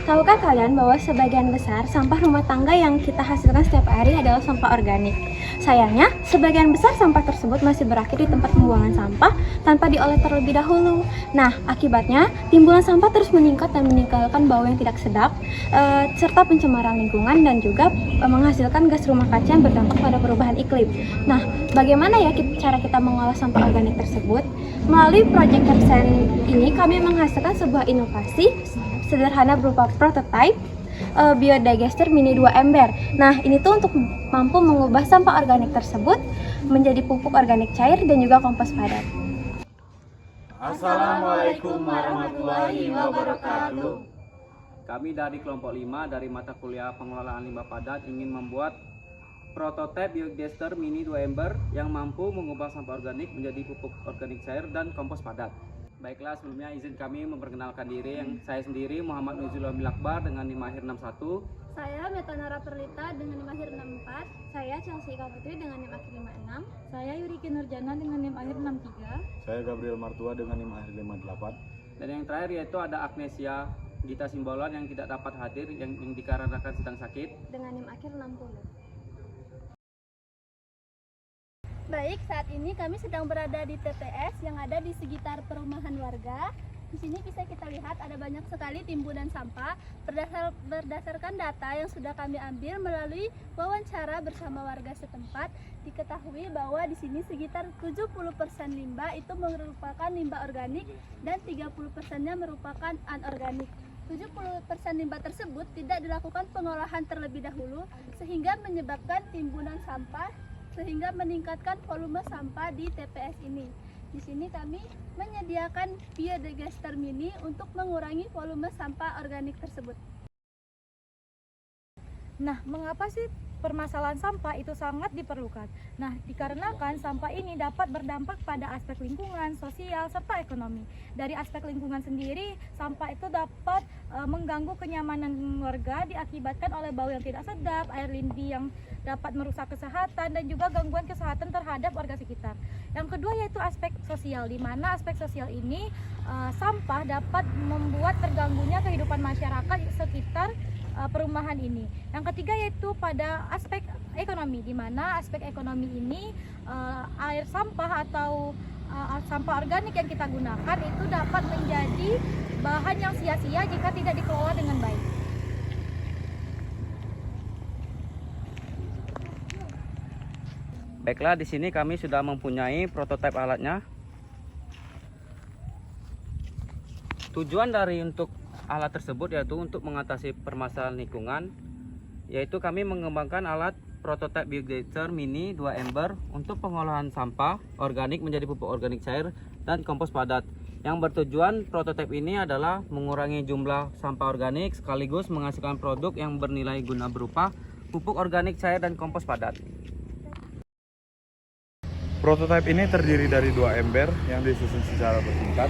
tahukah kalian bahwa sebagian besar sampah rumah tangga yang kita hasilkan setiap hari adalah sampah organik? Sayangnya, sebagian besar sampah tersebut masih berakhir di tempat pembuangan sampah tanpa diolah terlebih dahulu. Nah, akibatnya timbulan sampah terus meningkat dan meninggalkan bau yang tidak sedap, serta pencemaran lingkungan dan juga menghasilkan gas rumah kaca yang berdampak pada perubahan iklim. Nah, bagaimana ya cara kita mengolah sampah organik tersebut? Melalui Project Kersen ini, kami menghasilkan sebuah inovasi sederhana berupa prototipe biodigester mini 2 ember. Nah, ini tuh untuk mampu mengubah sampah organik tersebut menjadi pupuk organik cair dan juga kompos padat. Assalamualaikum warahmatullahi wabarakatuh. Kami dari kelompok 5 dari mata kuliah pengelolaan limbah padat ingin membuat prototipe biodigester mini 2 ember yang mampu mengubah sampah organik menjadi pupuk organik cair dan kompos padat. Baiklah, sebelumnya izin kami memperkenalkan diri. Yang saya sendiri Muhammad Nuzul Amil Akbar dengan NIM akhir 61. Saya Metanara Perlita dengan NIM akhir 64. Saya Chelsea Kaputri dengan NIM akhir 56. Saya Yuriki Nurjana dengan NIM akhir 63. Saya Gabriel Martua dengan NIM akhir 58. Dan yang terakhir yaitu ada Agnesia Gita Simbolon yang tidak dapat hadir yang dikarenakan sedang sakit dengan NIM akhir 60. Baik, saat ini kami sedang berada di TPS yang ada di sekitar perumahan warga. Di sini bisa kita lihat ada banyak sekali timbunan sampah. Berdasarkan data yang sudah kami ambil melalui wawancara bersama warga setempat, diketahui bahwa di sini sekitar 70% limbah itu merupakan limbah organik dan 30%-nya merupakan anorganik. 70% limbah tersebut tidak dilakukan pengolahan terlebih dahulu sehingga menyebabkan timbunan sampah sehingga meningkatkan volume sampah di TPS ini. Di sini kami menyediakan biodigester mini untuk mengurangi volume sampah organik tersebut. Nah, mengapa sih permasalahan sampah itu sangat diperlukan? Nah, dikarenakan sampah ini dapat berdampak pada aspek lingkungan, sosial, serta ekonomi. Dari aspek lingkungan sendiri, sampah itu dapat mengganggu kenyamanan warga diakibatkan oleh bau yang tidak sedap, air lindi yang dapat merusak kesehatan, dan juga gangguan kesehatan terhadap warga sekitar. Yang kedua yaitu aspek sosial, di mana aspek sosial ini sampah dapat membuat terganggunya kehidupan masyarakat sekitar perumahan ini. Yang ketiga yaitu pada aspek ekonomi, di mana aspek ekonomi ini air sampah atau sampah organik yang kita gunakan itu dapat menjadi bahan yang sia-sia jika tidak dikelola dengan baik. Baiklah, di sini kami sudah mempunyai prototipe alatnya. Tujuan dari untuk alat tersebut yaitu untuk mengatasi permasalahan lingkungan, yaitu kami mengembangkan alat prototipe biodigester mini 2 ember untuk pengolahan sampah organik menjadi pupuk organik cair dan kompos padat. Yang bertujuan prototipe ini adalah mengurangi jumlah sampah organik sekaligus menghasilkan produk yang bernilai guna berupa pupuk organik cair dan kompos padat. Prototipe ini terdiri dari 2 ember yang disusun secara bertingkat.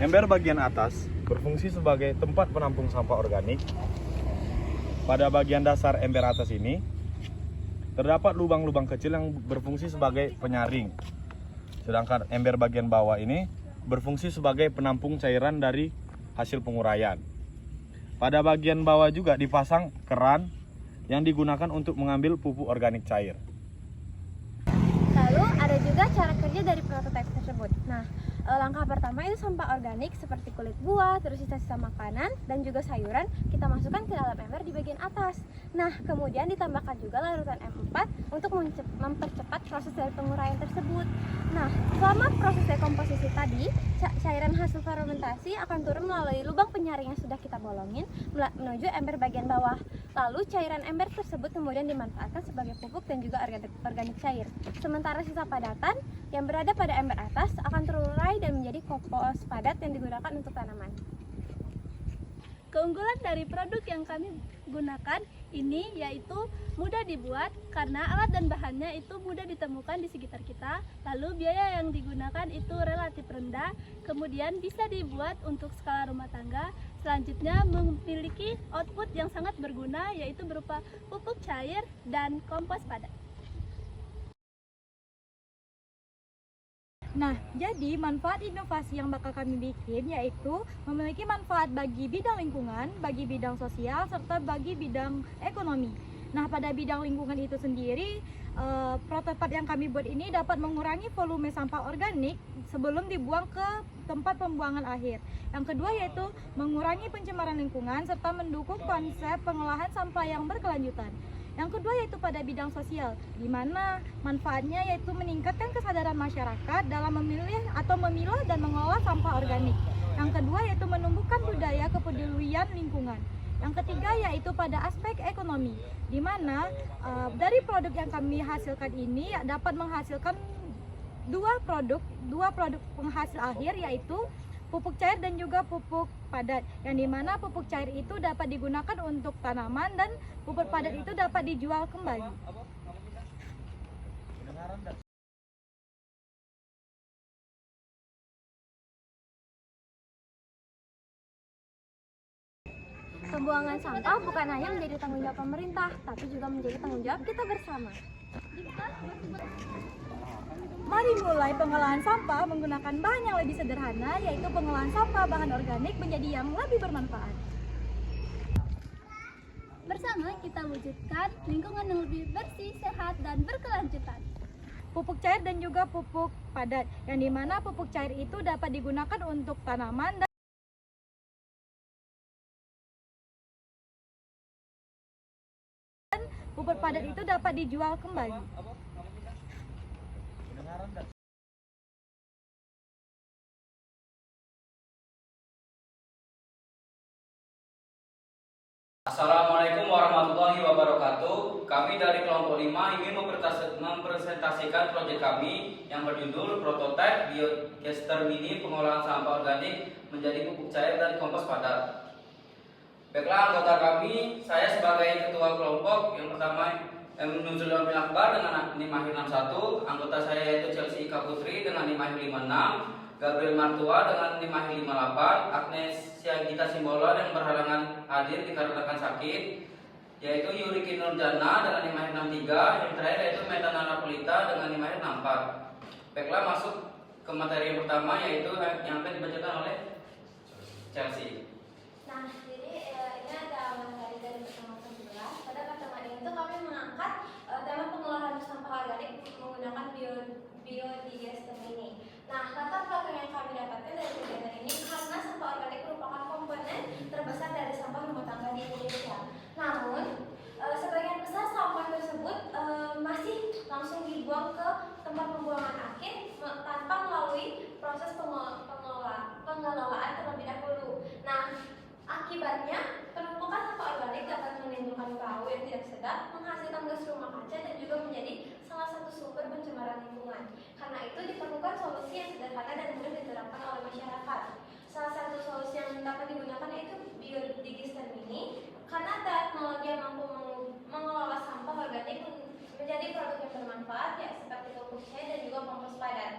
Ember bagian atas berfungsi sebagai tempat penampung sampah organik. Pada bagian dasar ember atas ini terdapat lubang-lubang kecil yang berfungsi sebagai penyaring. Sedangkan ember bagian bawah ini berfungsi sebagai penampung cairan dari hasil penguraian. Pada bagian bawah juga dipasang keran yang digunakan untuk mengambil pupuk organik cair. Lalu ada juga cara kerja dari prototipe tersebut. Nah, langkah pertama itu sampah organik seperti kulit buah, terus sisa-sisa makanan dan juga sayuran kita masukkan ke dalam ember di bagian atas. Nah, kemudian ditambahkan juga larutan M4 untuk mempercepat proses dari penguraian tersebut. Nah, selama proses dekomposisi tadi, cairan hasil fermentasi akan turun melalui lubang penyaring yang sudah kita bolongin menuju ember bagian bawah. Lalu cairan ember tersebut kemudian dimanfaatkan sebagai pupuk dan juga organik cair. Sementara sisa padatan yang berada pada ember atas akan terurai dan menjadi kompos padat yang digunakan untuk tanaman. Keunggulan dari produk yang kami gunakan ini yaitu mudah dibuat karena alat dan bahannya itu mudah ditemukan di sekitar kita. Lalu biaya yang digunakan itu relatif rendah, kemudian bisa dibuat untuk skala rumah tangga. Selanjutnya memiliki output yang sangat berguna yaitu berupa pupuk cair dan kompos padat. Nah, jadi manfaat inovasi yang bakal kami bikin yaitu memiliki manfaat bagi bidang lingkungan, bagi bidang sosial, serta bagi bidang ekonomi. Nah, pada bidang lingkungan itu sendiri, prototipe yang kami buat ini dapat mengurangi volume sampah organik sebelum dibuang ke tempat pembuangan akhir. Yang kedua yaitu mengurangi pencemaran lingkungan serta mendukung konsep pengolahan sampah yang berkelanjutan. Yang kedua yaitu pada bidang sosial, di mana manfaatnya yaitu meningkatkan kesadaran masyarakat dalam memilih atau memilah dan mengolah sampah organik. Yang kedua yaitu menumbuhkan budaya kepedulian lingkungan. Yang ketiga yaitu pada aspek ekonomi, di mana dari produk yang kami hasilkan ini dapat menghasilkan dua produk penghasil akhir yaitu pupuk cair dan juga pupuk padat, yang dimana pupuk cair itu dapat digunakan untuk tanaman dan pupuk padat itu dapat dijual kembali. Pembuangan sampah bukan hanya menjadi tanggung jawab pemerintah, tapi juga menjadi tanggung jawab kita bersama. Mari mulai pengolahan sampah menggunakan bahan yang lebih sederhana, yaitu pengolahan sampah bahan organik menjadi yang lebih bermanfaat. Bersama kita wujudkan lingkungan yang lebih bersih, sehat, dan berkelanjutan. Pupuk cair dan juga pupuk padat, yang dimana pupuk cair itu dapat digunakan untuk tanaman dan pupuk padat itu dapat dijual kembali. Assalamualaikum warahmatullahi wabarakatuh. Kami dari kelompok 5 ingin mempresentasikan proyek kami yang berjudul Prototipe Biogester Mini Pengolahan Sampah Organik menjadi Pupuk Cair dan Kompos Padat. Baiklah anggota kami, saya sebagai ketua kelompok yang pertama Nuzul Amil Akbar dengan NIM akhir 61, anggota saya yaitu Chelsea Ika Putri dengan NIM akhir 56, Gabriel Martua dengan NIM akhir 58, Agnes Siagita Simbolon yang berhalangan hadir dikarenakan sakit, yaitu Yuri Kinurjana dengan NIM akhir 63, yang terakhir yaitu Meta Narapolita dengan NIM akhir 64. Baiklah masuk ke materi yang pertama yaitu yang akan dibacakan oleh Chelsea. Nah, jadi ini ada materi dari pertemuan 11. Pada pertemuan ini tuh kami mengangkat tema pengolahan sampah organik menggunakan biodigester ini. Nah, latar belakang yang kami dapatkan dari kegiatan ini karena sampah organik merupakan komponen terbesar dari sampah rumah tangga di Indonesia. Namun, sebagian besar sampah tersebut masih langsung dibuang ke tempat pembuangan akhir tanpa melalui proses pengelolaan terlebih dahulu. Nah, akibatnya, penumpukan sampah organik dapat menimbulkan bau yang tidak sedap, menghasilkan gas rumah kaca, dan juga menjadi salah satu sumber pencemaran lingkungan. Karena itu diperlukan solusi yang sederhana dan mudah diterapkan oleh masyarakat. Salah satu solusi yang dapat digunakan yaitu biodigester ini, karena teknologi yang mampu mengelola sampah organik menjadi produk yang bermanfaat, ya seperti pupuk cair dan juga kompos padat.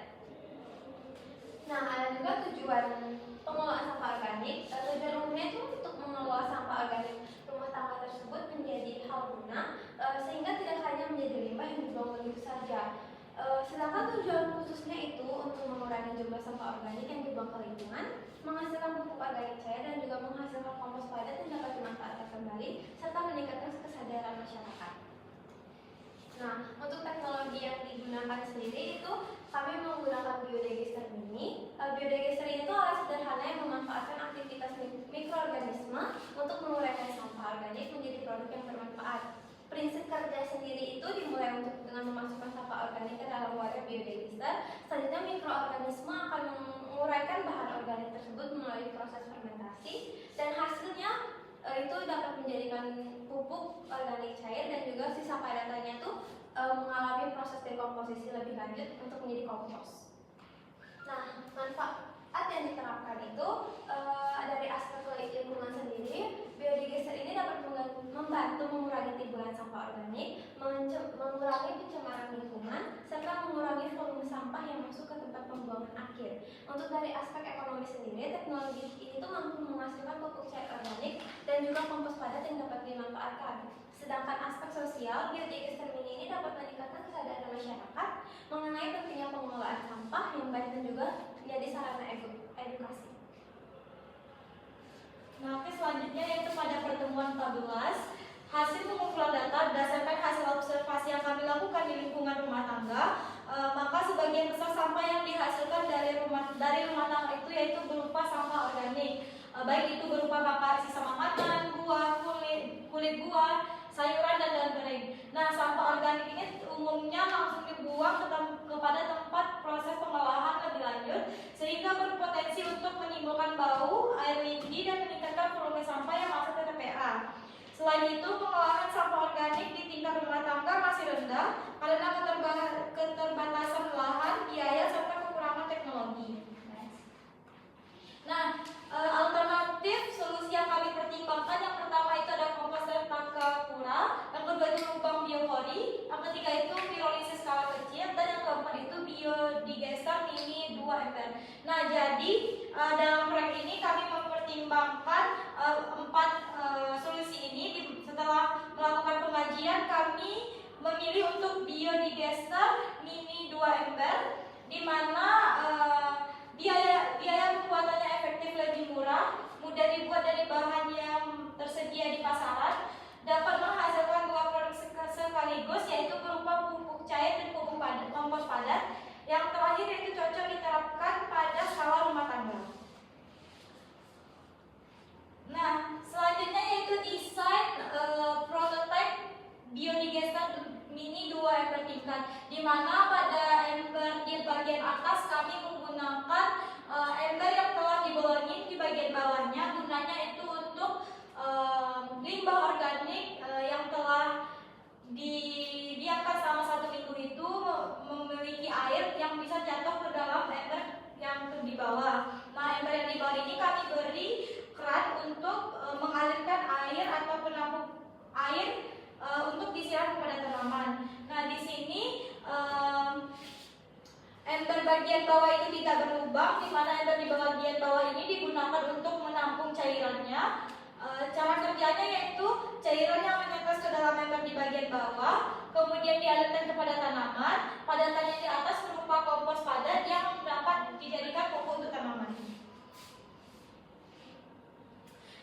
Nah, ada juga tujuan pengelolaan sampah organik. Tujuan umumnya itu untuk mengelola sampah organik rumah tangga tersebut menjadi hal guna, sehingga tidak hanya menjadi limbah yang dibuang begitu saja. Sedangkan tujuan khususnya itu untuk mengurangi jumlah sampah organik yang dibuang ke lingkungan, menghasilkan pupuk organik cair dan juga menghasilkan kompos padat yang dapat dimanfaatkan kembali, serta meningkatkan kesadaran masyarakat. Nah, untuk teknologi yang digunakan sendiri itu kami menggunakan biodigester ini. Biodigester ini itu alat sederhana yang memanfaatkan aktivitas mikroorganisme untuk menguraikan sampah organik menjadi produk yang bermanfaat. Prinsip kerja sendiri itu dimulai dengan memasukkan sampah organik ke dalam wadah biodigester. Selanjutnya mikroorganisme akan menguraikan bahan organik tersebut melalui proses fermentasi, dan hasilnya itu dapat menjadikan pupuk organik cair, dan juga sisa padatannya itu mengalami proses dekomposisi lebih lanjut untuk menjadi kompos. Nah, manfaat yang diterapkan itu dari aspek lingkungan sendiri, biodigester ini dapat membantu mengurangi timbulan sampah organik, mengurangi pencemaran lingkungan, serta mengurangi volume sampah yang masuk ke tempat pembuangan akhir. Untuk dari aspek ekonomi sendiri, teknologi ini tuh mampu menghasilkan pupuk cair organik dan juga kompos padat yang dapat dimanfaatkan. Sedangkan aspek sosial, biodigester mini ini dapat meningkatkan kesadaran masyarakat mengenai pentingnya pengelolaan sampah yang baik sarana edukasi. Nah, oke, selanjutnya yaitu pada pertemuan 14, hasil pengumpulan data berdasarkan hasil observasi yang kami lakukan di lingkungan rumah tangga, maka sebagian besar sampah yang dihasilkan dari rumah tangga itu yaitu berupa sampah organik, baik itu berupa bakar sisa makanan, buah, kulit buah, sayuran dan daun kering. Nah, sampah organik ini umumnya langsung dibuang kepada tempat proses pengolahan lebih lanjut, sehingga berpotensi untuk menimbulkan bau, air lindi, dan meningkatkan volume sampah yang masuk ke TPA. Selain itu, pengolahan sampah organik di tingkat rumah tangga masih rendah karena keterbatasan lahan, biaya, serta kekurangan teknologi. Nah, alternatif solusi yang kami pertimbangkan, yang pertama itu ada komposter Takakura, yang kedua itu lubang biopori, yang ketiga itu pirolisis skala kecil, dan yang keempat itu biodigester mini 2 ember. Nah, jadi dalam proyek ini kami mempertimbangkan 4 solusi ini. Setelah melakukan pengajian, kami memilih untuk biodigester mini 2 ember, di mana biaya pembuatannya efektif, lebih murah, mudah dibuat dari bahan yang tersedia di pasaran, dapat menghasilkan 2 produk sekaligus, yaitu berupa pupuk cair dan pupuk kompos padat. Yang terakhir yaitu cocok diterapkan pada skala rumah tangga. Nah, selanjutnya yaitu desain prototipe biodigester mini 2 ember tingkat, di mana pada ember di bagian atas kami menggunakan ember yang telah dibolongin di bagian bawahnya, gunanya itu untuk limbah organik yang telah didiamkan selama 1 minggu itu memiliki air yang bisa jatuh ke dalam ember yang di bawah. Nah, ember yang di bawah ini kami beri keran untuk mengalirkan air atau penampung air untuk disiram kepada tanaman. Nah, di sini ember bagian bawah ini tidak berlubang, di mana ember di bagian bawah ini digunakan untuk menampung cairannya. Cara kerjanya yaitu cairan yang menetes ke dalam ember di bagian bawah, kemudian dialirkan kepada tanaman. Padatannya di atas berupa kompos padat yang dapat dijadikan pupuk untuk tanaman.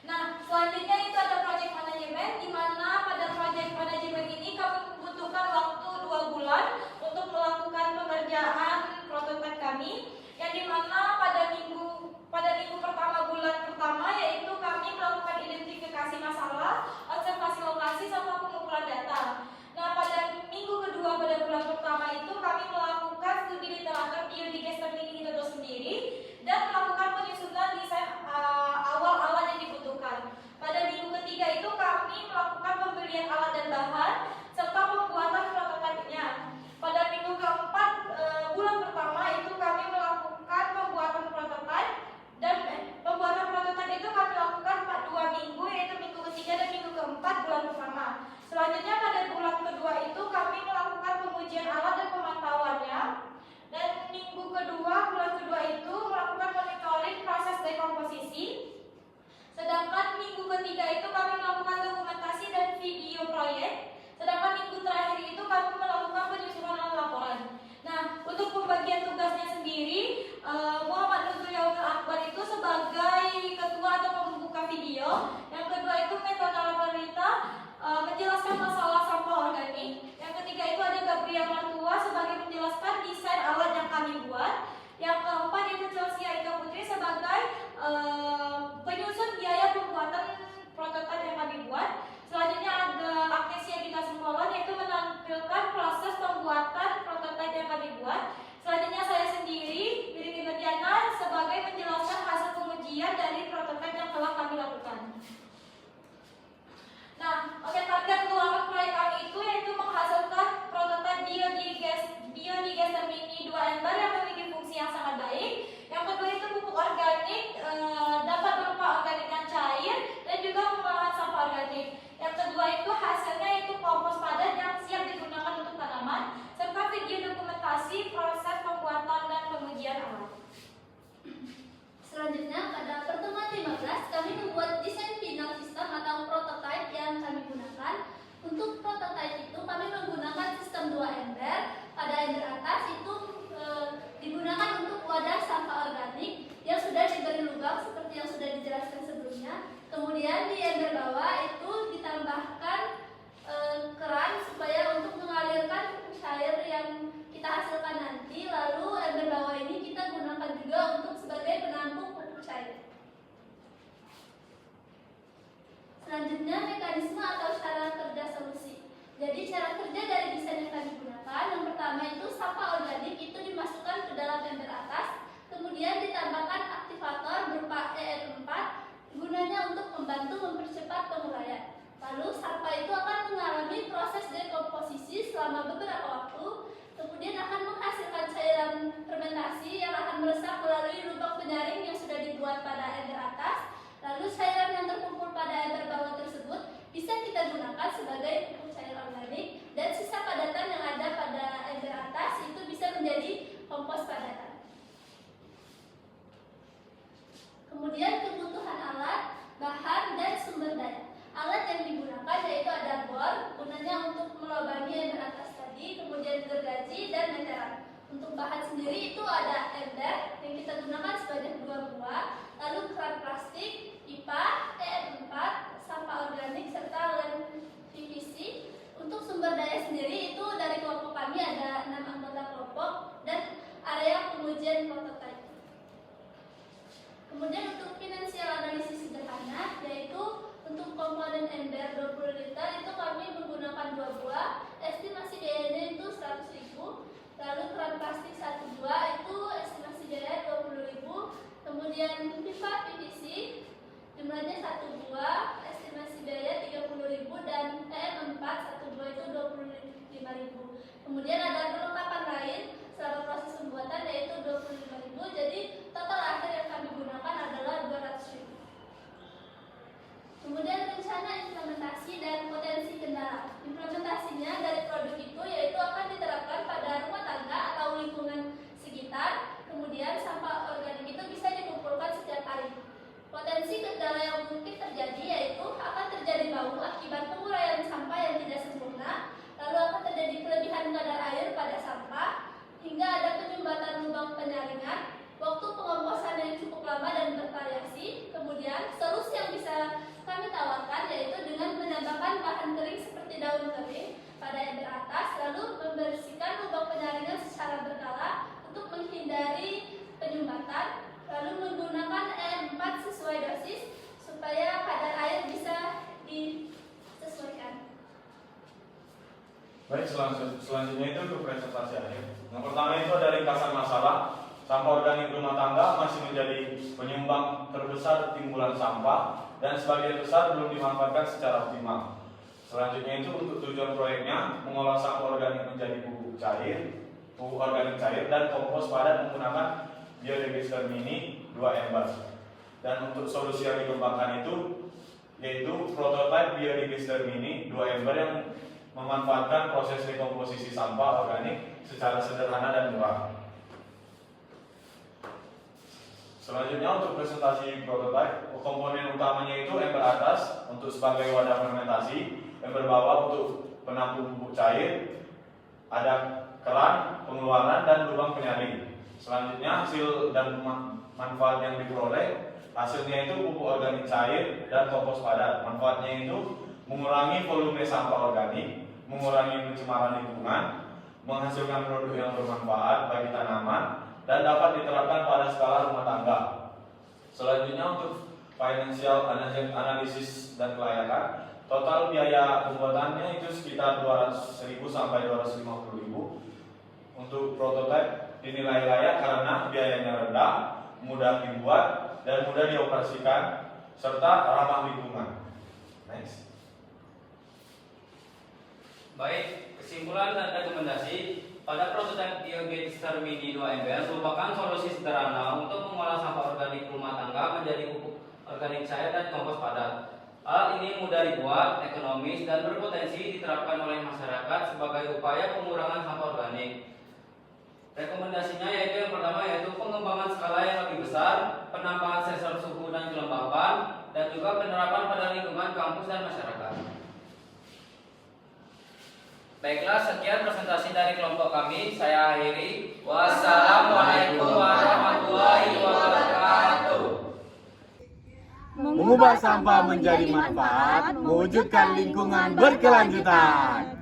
Nah, selanjutnya itu ada project manajemen, di mana pada project manajemen ini kami membutuhkan waktu 2 bulan untuk melakukan pengerjaan prototipe kami, yang dimana pada minggu pertama, bulan pertama, yaitu kami melakukan identifikasi masalah, observasi lokasi, sama pengumpulan data. Nah, pada minggu kedua pada bulan pertama itu kami melakukan studi literatur biodigester mini itu sendiri dan melakukan penyusunan desain awal alat yang dibutuhkan. Pada minggu ketiga sampahnya. Kemudian di ember bawah itu ditambahkan keran supaya untuk mengalirkan pupuk cair yang kita hasilkan nanti. Lalu ember bawah ini kita gunakan juga untuk sebagai penampung pupuk cair. Selanjutnya mekanisme atau cara kerja solusi. Jadi cara kerja dari desain yang kami gunakan, yang pertama itu sampah organik itu dimasukkan ke dalam ember atas, kemudian ditambahkan aktivator berupa EN4 gunanya untuk membantu mempercepat penguraian. Lalu sampah itu akan mengalami proses dekomposisi selama beberapa waktu, kemudian akan menghasilkan cairan fermentasi yang akan meresap melalui lubang penyaring yang sudah dibuat pada ember atas. Lalu cairan yang terkumpul pada ember bawah tersebut bisa kita gunakan sebagai pupuk cair organik, dan sisa padatan yang ada pada ember atas itu bisa menjadi kompos padatan. Kemudian kebutuhan alat, bahan, dan sumber daya. Alat yang digunakan yaitu ada bor, gunanya untuk melubangi ember atas tadi, kemudian gergaji, dan meteran. Untuk bahan sendiri itu ada ember yang kita gunakan sebanyak 2 buah, lalu keran plastik, pipa, EN4, sampah organik, serta lem PVC. Untuk sumber daya sendiri itu dari kelompok kami ada 6 anggota kelompok dan area pengujian prototipe. Kemudian untuk finansial analisis sederhana, yaitu untuk komponen ember 20 liter itu kami menggunakan 2 buah, estimasi biayanya itu 100.000. Lalu keran plastik 1 buah itu estimasi biaya 20.000. Kemudian pipa PVC jumlahnya 1 buah, estimasi biaya 30.000, dan EN4 1 buah itu 25.000. Kemudian ada perlengkapan lain selama proses pembuatan yaitu 25.000. Jadi total akhir yang kami gunakan adalah 200.000. Kemudian rencana implementasi dan potensi kendala. Implementasinya dari produk itu yaitu akan diterapkan pada rumah tangga atau lingkungan sekitar. Kemudian sampah organik itu bisa dikumpulkan setiap hari. Potensi kendala yang mungkin terjadi yaitu akan terjadi bau akibat penguraian sampah yang tidak sempurna, lalu akan terjadi kelebihan kadar air pada sampah, hingga ada penyumbatan lubang penyaringan, waktu pengomposan yang cukup lama dan bervariasi. Kemudian solusi yang bisa kami tawarkan yaitu dengan menambahkan bahan kering seperti daun kering pada ember atas, lalu membersihkan lubang penyaringan secara berkala untuk menghindari penyumbatan, lalu menggunakan EN4 sesuai dosis supaya kadar air bisa disesuaikan. Baik, selanjutnya itu untuk presentasi akhir. Yang pertama itu ada ringkasan masalah. Sampah organik rumah tangga masih menjadi penyumbang terbesar timbulan sampah dan sebagian besar belum dimanfaatkan secara optimal. Selanjutnya itu untuk tujuan proyeknya mengolah sampah organik menjadi pupuk organik cair dan kompos padat menggunakan biodigester mini 2 ember. Dan untuk solusi yang dikembangkan itu yaitu prototipe biodigester mini 2 ember yang memanfaatkan proses dekomposisi sampah organik secara sederhana dan murah. Selanjutnya untuk presentasi prototipe, komponen utamanya itu ember atas untuk sebagai wadah fermentasi, ember bawah untuk penampung pupuk cair, ada keran pengeluaran dan lubang penyaring. Selanjutnya hasil dan manfaat yang diperoleh, hasilnya itu pupuk organik cair dan kompos padat. Manfaatnya itu mengurangi volume sampah organik, mengurangi pencemaran lingkungan, menghasilkan produk yang bermanfaat bagi tanaman, dan dapat diterapkan pada skala rumah tangga. Selanjutnya untuk financial analisis dan kelayakan, total biaya pembuatannya itu sekitar 200.000 sampai 250.000. Untuk prototipe dinilai layak karena biayanya rendah, mudah dibuat, dan mudah dioperasikan, serta ramah lingkungan. Next. Baik, kesimpulan dan rekomendasi. Pada prototipe biodigester mini 2 ember merupakan solusi sederhana untuk mengolah sampah organik rumah tangga menjadi pupuk organik cair dan kompos padat. Alat ini mudah dibuat, ekonomis, dan berpotensi diterapkan oleh masyarakat sebagai upaya pengurangan sampah organik. Rekomendasinya yaitu yang pertama yaitu pengembangan skala yang lebih besar, penambahan sensor suhu dan kelembapan, dan juga penerapan pada lingkungan kampus dan masyarakat. Baiklah, sekian presentasi dari kelompok kami. Saya akhiri. Wassalamualaikum warahmatullahi wabarakatuh. Mengubah sampah menjadi manfaat, mewujudkan lingkungan berkelanjutan.